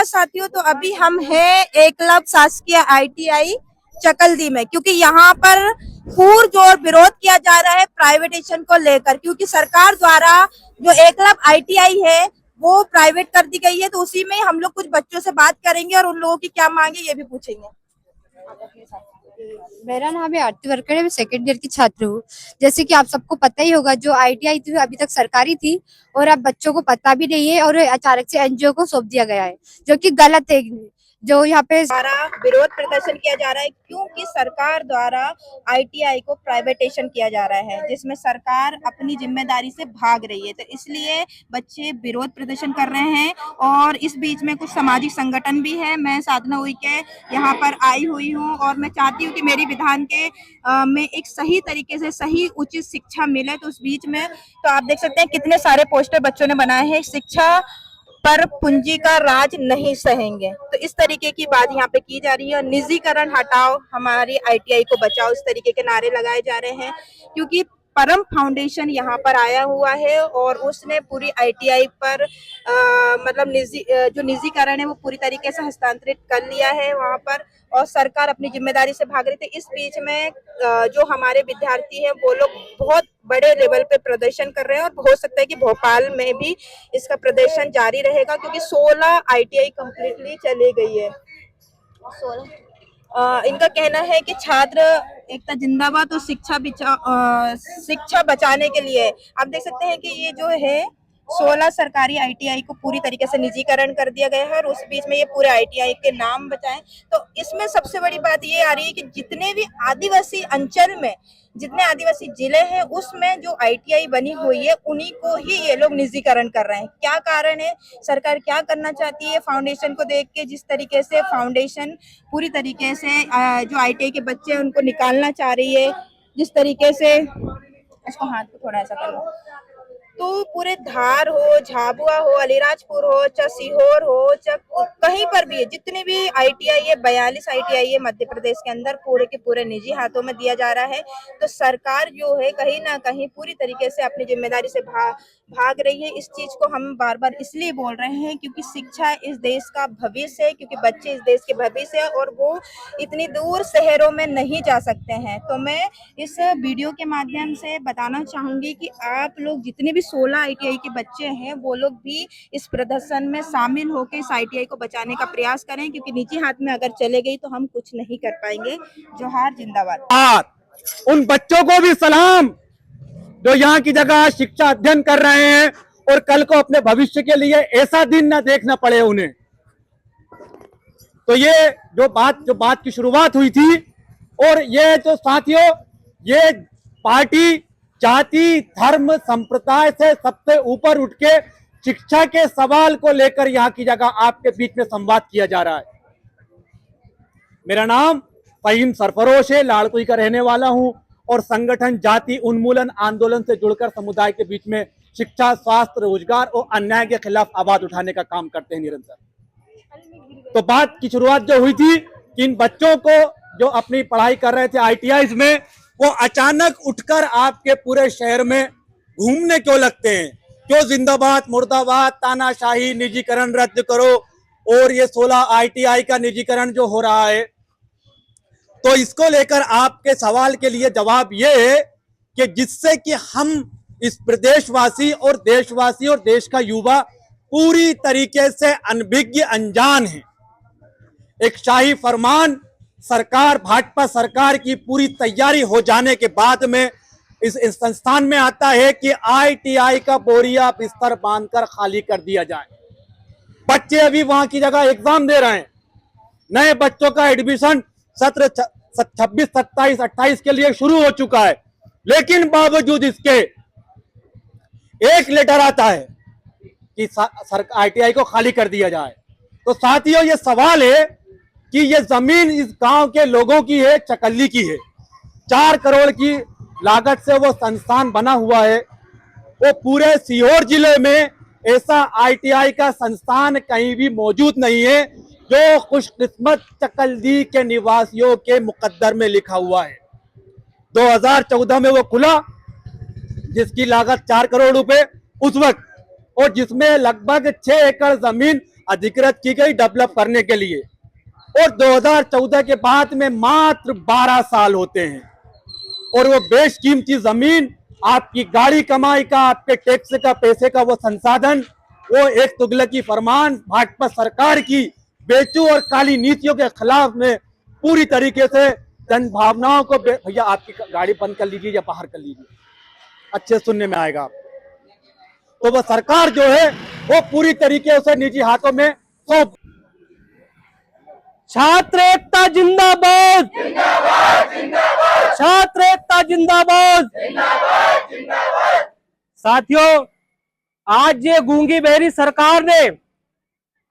नमस्कार साथियों। तो अभी हम हैं एकलव्य शासकीय ITI चकल्दी में, क्योंकि यहाँ पर पुरजोर विरोध किया जा रहा है प्राइवेटेशन को लेकर, क्योंकि सरकार द्वारा जो एकलव्य ITI है वो प्राइवेट कर दी गई है। तो उसी में हम लोग कुछ बच्चों से बात करेंगे और उन लोगों की क्या मांगे ये भी पूछेंगे। मेरा नाम है आरती वर्कर है। मैं सेकेंड ईयर की छात्र हूँ। जैसे कि आप सबको पता ही होगा, जो ITI थी अभी तक सरकारी थी और अब बच्चों को पता भी नहीं है और अचानक से NGO को सौंप दिया गया है, जो कि गलत है। जो यहाँ पे द्वारा विरोध प्रदर्शन किया जा रहा है क्योंकि सरकार द्वारा ITI को प्राइवेटेशन किया जा रहा है, जिसमें सरकार अपनी जिम्मेदारी से भाग रही है। तो इसलिए बच्चे विरोध प्रदर्शन कर रहे हैं और इस बीच में कुछ सामाजिक संगठन भी है। मैं साधना उइके यहाँ पर आई हुई हूँ और मैं चाहती हूँ कि मेरी विधान के में एक सही तरीके से सही उचित शिक्षा मिले। तो उस बीच में तो आप देख सकते हैं कितने सारे पोस्टर बच्चों ने बनाए हैं, शिक्षा पर पूंजी का राज नहीं सहेंगे। तो इस तरीके की बात यहाँ पे की जा रही है। निजीकरण हटाओ, हमारी ITI को बचाओ, इस तरीके के नारे लगाए जा रहे हैं, क्योंकि परम फाउंडेशन यहाँ पर आया हुआ है और उसने पूरी ITI पर मतलब जो निजीकरण है वो पूरी तरीके से हस्तांतरित कर लिया है वहाँ पर, और सरकार अपनी जिम्मेदारी से भाग रही थी। इस बीच में जो हमारे विद्यार्थी हैं वो लोग बहुत बड़े लेवल पे प्रदर्शन कर रहे हैं और हो सकता है कि भोपाल में भी इसका प्रदर्शन जारी रहेगा, क्योंकि 16 ITI कंप्लीटली चली गई है। 16 इनका कहना है कि छात्र एकता जिंदाबाद और शिक्षा बचाने के लिए आप देख सकते हैं कि ये जो है 16 सरकारी ITI को पूरी तरीके से निजीकरण कर दिया गया है और उस बीच में ये पूरे ITI के नाम बचाएं। तो इसमें सबसे बड़ी बात ये आ रही है कि जितने भी आदिवासी अंचल में जितने आदिवासी जिले हैं उसमें जो ITI बनी हुई है उन्हीं को ही ये लोग निजीकरण कर रहे हैं। क्या कारण है, सरकार क्या करना चाहती है फाउंडेशन को देख के? जिस तरीके से फाउंडेशन पूरी तरीके से जो ITI के बच्चे हैं उनको निकालना चाह रही है, जिस तरीके से इसको हाथ को थोड़ा ऐसा कर लो, तो पूरे धार हो, झाबुआ हो, अलीराजपुर हो, चाहे सीहोर हो, चाहे कहीं पर भी है, जितने भी ITI है 42 ITI है मध्य प्रदेश के अंदर, पूरे के पूरे निजी हाथों में दिया जा रहा है। तो सरकार जो है कहीं ना कहीं पूरी तरीके से अपनी जिम्मेदारी से भाग रही है। इस चीज को हम बार बार इसलिए बोल रहे हैं क्योंकि शिक्षा इस देश का भविष्य है, क्योंकि बच्चे इस देश के भविष्य है और वो इतनी दूर शहरों में नहीं जा सकते हैं। तो मैं इस वीडियो के माध्यम से बताना चाहूंगी कि आप लोग जितने भी 16 ITI के बच्चे हैं वो लोग भी इस प्रदर्शन में शामिल होकर इस ITI को बचाने का प्रयास करें, क्योंकि निजी हाथ में अगर चले गई तो हम कुछ नहीं कर पाएंगे। जोहार जिंदाबाद। उन बच्चों को भी सलाम जो यहाँ की जगह शिक्षा अध्ययन कर रहे हैं और कल को अपने भविष्य के लिए ऐसा दिन ना देखना पड़े उन्हें। तो ये जो बात की शुरुआत हुई थी, और ये जो साथियों, ये पार्टी जाति धर्म संप्रदाय से सबसे ऊपर उठ के शिक्षा के सवाल को लेकर यहाँ की जगह आपके बीच में संवाद किया जा रहा है। मेरा नाम फहीम सरफरोश है, लाड़कुई का रहने वाला हूं और संगठन जाति उन्मूलन आंदोलन से जुड़कर समुदाय के बीच में शिक्षा, स्वास्थ्य, रोजगार और अन्याय के खिलाफ आवाज उठाने का काम करते हैं निरंतर। तो बात की शुरुआत जो हुई थी कि इन बच्चों को जो अपनी पढ़ाई कर रहे थे ITI में, वो अचानक उठकर आपके पूरे शहर में घूमने क्यों लगते हैं? क्यों जिंदाबाद मुर्दाबाद, तानाशाही, निजीकरण रद्द करो, और ये 16 ITI का निजीकरण जो हो रहा है। तो इसको लेकर आपके सवाल के लिए जवाब ये है कि जिससे कि हम इस प्रदेशवासी और देशवासी और देश का युवा पूरी तरीके से अनभिज्ञ अनजान है। एक शाही फरमान सरकार, भाजपा सरकार की पूरी तैयारी हो जाने के बाद में इस संस्थान में आता है कि ITI का बोरिया बिस्तर बांधकर खाली कर दिया जाए। बच्चे अभी वहां की जगह एग्जाम दे रहे हैं। नए बच्चों का एडमिशन सत्र 26, 27, 28 के लिए शुरू हो चुका है, लेकिन बावजूद इसके एक लेटर आता है कि ITI को खाली कर दिया जाए। तो साथियों, ये सवाल है कि ये जमीन इस गांव के लोगों की है, चकल्ली की है। 4 करोड़ की लागत से वो संस्थान बना हुआ है। वो पूरे सीहोर जिले में ऐसा ITI का संस्थान कहीं भी मौजूद नहीं है जो खुशकिस्मत चकल्दी के निवासियों के मुकद्दर में लिखा हुआ है। 2014 में वो खुला, जिसकी लागत 4 करोड़ रुपए उस वक्त, और जिसमें लगभग 6 एकड़ जमीन अधिकृत की गई डेवलप करने के लिए, और 2014 के बाद में मात्र 12 साल होते हैं, और वो बेशकीमती जमीन, आपकी गाड़ी कमाई का, आपके टैक्स का, पैसे का वो संसाधन, वो एक तुगलकी फरमान भाजपा सरकार की बेचू और काली नीतियों के खिलाफ में पूरी तरीके से जन भावनाओं को, भैया आपकी गाड़ी बंद कर लीजिए या बाहर कर लीजिए, अच्छे सुनने में आएगा। तो वो सरकार जो है वो पूरी तरीके से निजी हाथों में सौंप। छात्र एकता जिंदाबाद, छात्र एकता जिंदाबाद। साथियों, आज ये गूंगी बहरी सरकार ने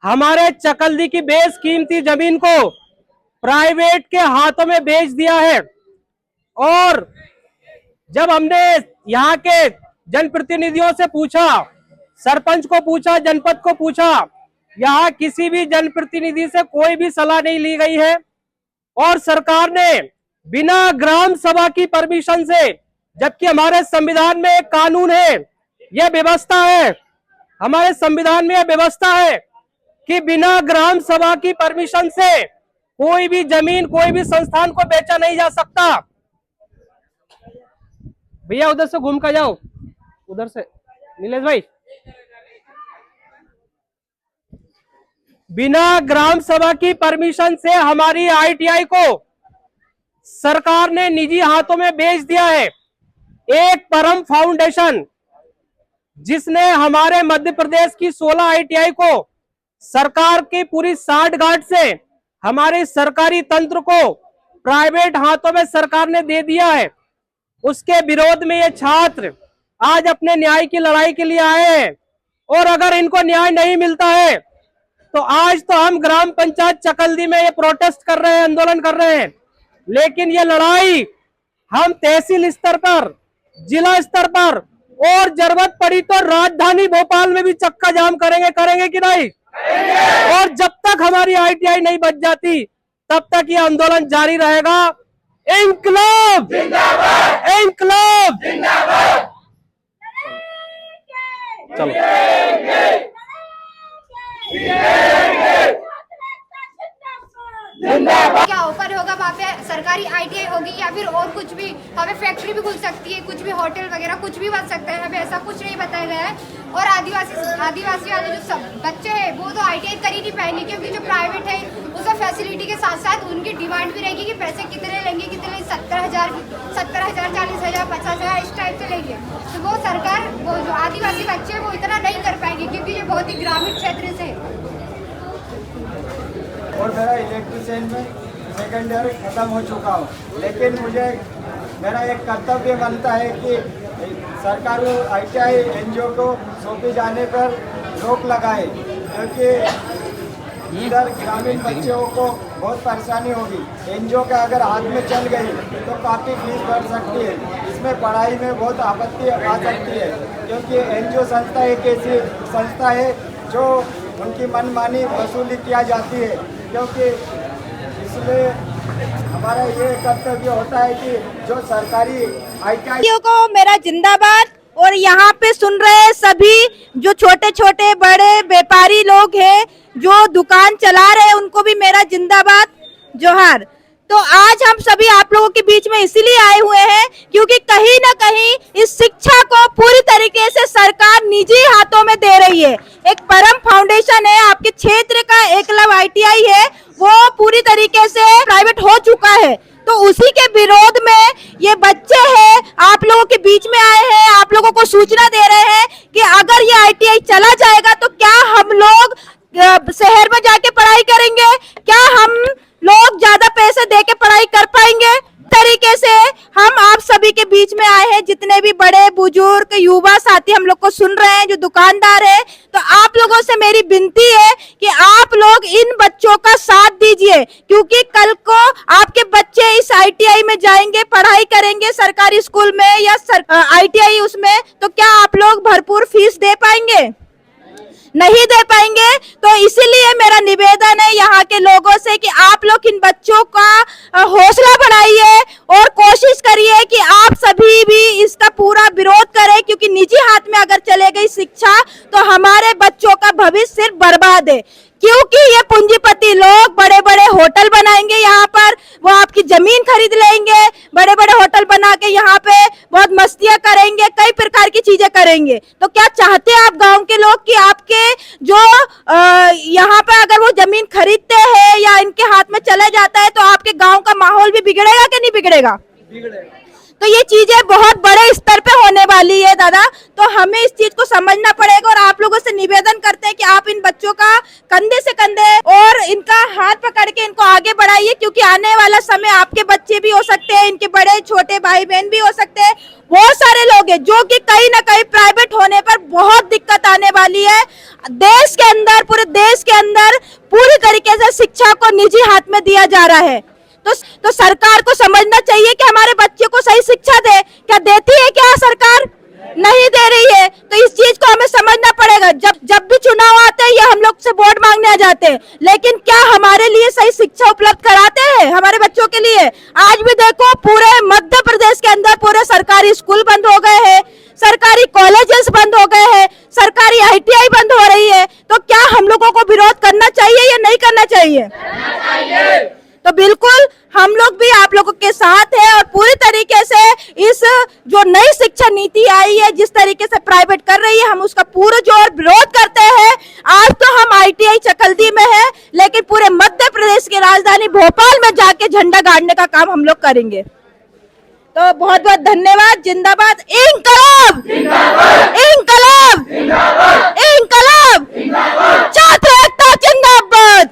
हमारे चकल्दी की बेशकीमती जमीन को प्राइवेट के हाथों में बेच दिया है। और जब हमने यहाँ के जनप्रतिनिधियों से पूछा, सरपंच को पूछा, जनपद को पूछा, यहाँ किसी भी जनप्रतिनिधि से कोई भी सलाह नहीं ली गई है। और सरकार ने बिना ग्राम सभा की परमिशन से, जबकि हमारे संविधान में एक कानून है, यह व्यवस्था है, हमारे संविधान में यह व्यवस्था है कि बिना ग्राम सभा की परमिशन से कोई भी जमीन, कोई भी संस्थान को बेचा नहीं जा सकता। भैया उधर से घूम कर जाओ, उधर से नीलेश भाई। बिना ग्राम सभा की परमिशन से हमारी आईटीआई को सरकार ने निजी हाथों में बेच दिया है। एक परम फाउंडेशन, जिसने हमारे मध्य प्रदेश की 16 आईटीआई को सरकार की पूरी साठगांठ से हमारे सरकारी तंत्र को प्राइवेट हाथों में सरकार ने दे दिया है, उसके विरोध में ये छात्र आज अपने न्याय की लड़ाई के लिए आए हैं। और अगर इनको न्याय नहीं मिलता है तो आज तो हम ग्राम पंचायत चकल्दी में ये प्रोटेस्ट कर रहे हैं, आंदोलन कर रहे हैं, लेकिन ये लड़ाई हम तहसील स्तर पर, जिला स्तर पर, और जरूरत पड़ी तो राजधानी भोपाल में भी चक्का जाम करेंगे कि नहीं? और जब तक हमारी आईटीआई नहीं बच जाती तब तक ये आंदोलन जारी रहेगा। इंकलाब जिंदाबाद, इंकलाब जिंदाबाद। चलो क्या ऑफर होगा वहाँ पे? सरकारी आईटीआई होगी या फिर और कुछ भी? हमें फैक्ट्री भी खुल सकती है, कुछ भी होटल वगैरह कुछ भी बन सकता है, हमें ऐसा कुछ नहीं बताया गया है। और आदिवासी वाले जो सब बच्चे हैं वो तो आईटीआई कर ही नहीं पाएंगे, क्योंकि जो प्राइवेट है उसका फैसिलिटी के साथ साथ उनकी डिमांड भी रहेगी कि पैसे कितने लेंगे, 70,000, 40,000, 50,000 इस टाइप से लेंगे। तो वो सरकार, वो जो आदिवासी बच्चे वो इतना नहीं कर पाएंगे, क्योंकि ये बहुत ही ग्रामीण क्षेत्र से। और मेरा इलेक्ट्रिशियन में सेकेंड ईयर ख़त्म हो चुका हूँ, लेकिन मुझे मेरा एक कर्तव्य बनता है कि सरकार को आईटीआई एनजीओ को सौंपे जाने पर रोक लगाए, क्योंकि इधर ग्रामीण बच्चों को बहुत परेशानी होगी। एनजीओ के अगर हाथ में चल गई तो काफ़ी फीस बढ़ सकती है, इसमें पढ़ाई में बहुत आपत्ति आ सकती है, क्योंकि एनजीओ संस्था एक ऐसी संस्था है जो उनकी मनमानी वसूली किया जाती है। क्योंकि इसलिए हमारा ये कर्तव्य होता है कि जो सरकारी आईटीआई को मेरा जिंदाबाद। और यहाँ पे सुन रहे सभी जो छोटे छोटे बड़े व्यापारी लोग हैं जो दुकान चला रहे हैं, उनको भी मेरा जिंदाबाद, जोहार। तो आज हम सभी आप लोगों के बीच में इसीलिए आए हुए हैं क्योंकि कहीं ना कहीं इस शिक्षा को पूरी तरीके से सरकार निजी हाथों में दे रही है। एक परम फाउंडेशन है, आपके क्षेत्र का एकलव्य आईटीआई है, वो पूरी तरीके से प्राइवेट हो चुका है। तो उसी के विरोध में ये बच्चे हैं, आप लोगों के बीच में आए हैं, आप लोगों को सूचना दे रहे हैं कि अगर ये आईटीआई चला जाएगा तो क्या हम लोग शहर में जाके पढ़ाई करेंगे, क्या हम लोग ज्यादा पैसे दे के पढ़ाई कर पाएंगे। तरीके से हम आप सभी के बीच में आए हैं, जितने भी बड़े बुजुर्ग युवा साथी हम लोग को सुन रहे हैं, जो दुकानदार है, तो आप लोगों से मेरी विनती है कि आप लोग इन बच्चों का साथ दीजिए, क्योंकि कल को आपके बच्चे इस आईटीआई में जाएंगे, पढ़ाई करेंगे सरकारी स्कूल में या आईटीआई उसमें, तो क्या आप लोग भरपूर फीस दे पाएंगे? नहीं दे पाएंगे। तो इसीलिए मेरा निवेदन है यहाँ के लोगों से कि आप लोग इन बच्चों का हौसला बढ़ाइए और कोशिश करिए कि आप सभी भी इसका पूरा विरोध करें, क्योंकि निजी हाथ में अगर चले गई शिक्षा तो हमारे बच्चों का भविष्य सिर्फ बर्बाद है। क्योंकि ये पूंजीपति लोग बड़े बड़े होटल बनाएंगे, यहाँ पर वो आपकी जमीन खरीद लेंगे, बड़े बड़े होटल बना के यहाँ पे बहुत मस्तियां करेंगे, कई प्रकार की चीजें करेंगे। तो क्या चाहते हैं आप गांव के लोग कि आपके जो यहाँ पे अगर वो जमीन खरीदते हैं या इनके हाथ में चला जाता है तो आपके गांव का माहौल भी बिगड़ेगा कि नहीं बिगड़ेगा? तो ये चीजें बहुत बड़े स्तर पे होने वाली है दादा, तो हमें इस चीज को समझना पड़ेगा और आप लोगों से निवेदन करते हैं कि आप इन बच्चों का कंधे से कंधे और इनका हाथ पकड़ के इनको आगे बढ़ाइए, क्योंकि आने वाला समय आपके बच्चे भी हो सकते हैं, इनके बड़े छोटे भाई बहन भी हो सकते हैं, बहुत सारे लोग हैं जो कि कहीं ना कहीं प्राइवेट होने पर बहुत दिक्कत आने वाली है। देश के अंदर, पूरे देश के अंदर पूरी तरीके से शिक्षा को निजी हाथ में दिया जा रहा है। तो सरकार को समझना चाहिए कि हमारे बच्चे को सही शिक्षा दे। क्या देती है? क्या सरकार नहीं दे रही है। तो इस चीज को हमें समझना पड़ेगा। जब भी चुनाव आते हैं ये हम लोग से वोट मांगने आ जाते हैं, लेकिन क्या हमारे लिए सही शिक्षा उपलब्ध कराते हैं हमारे बच्चों के लिए? आज भी देखो पूरे मध्य प्रदेश के अंदर पूरे सरकारी स्कूल बंद हो गए हैं, सरकारी कॉलेजेस बंद हो गए हैं, सरकारी ITI बंद हो रही है। तो क्या हम लोगों को विरोध करना चाहिए या नहीं करना चाहिए? तो बिल्कुल हम लोग भी आप लोगों के साथ हैं और पूरी तरीके से इस जो नई शिक्षा नीति आई है, जिस तरीके से प्राइवेट कर रही है, हम उसका पूरा जोर विरोध करते हैं। आज तो हम ITI चकल्दी में है, लेकिन पूरे मध्य प्रदेश की राजधानी भोपाल में जाके झंडा गाड़ने का काम हम लोग करेंगे। तो बहुत बहुत धन्यवाद। जिंदाबाद इंकलाब, इंकलाब, इंकलाब, छात्र एकता जिंदाबाद।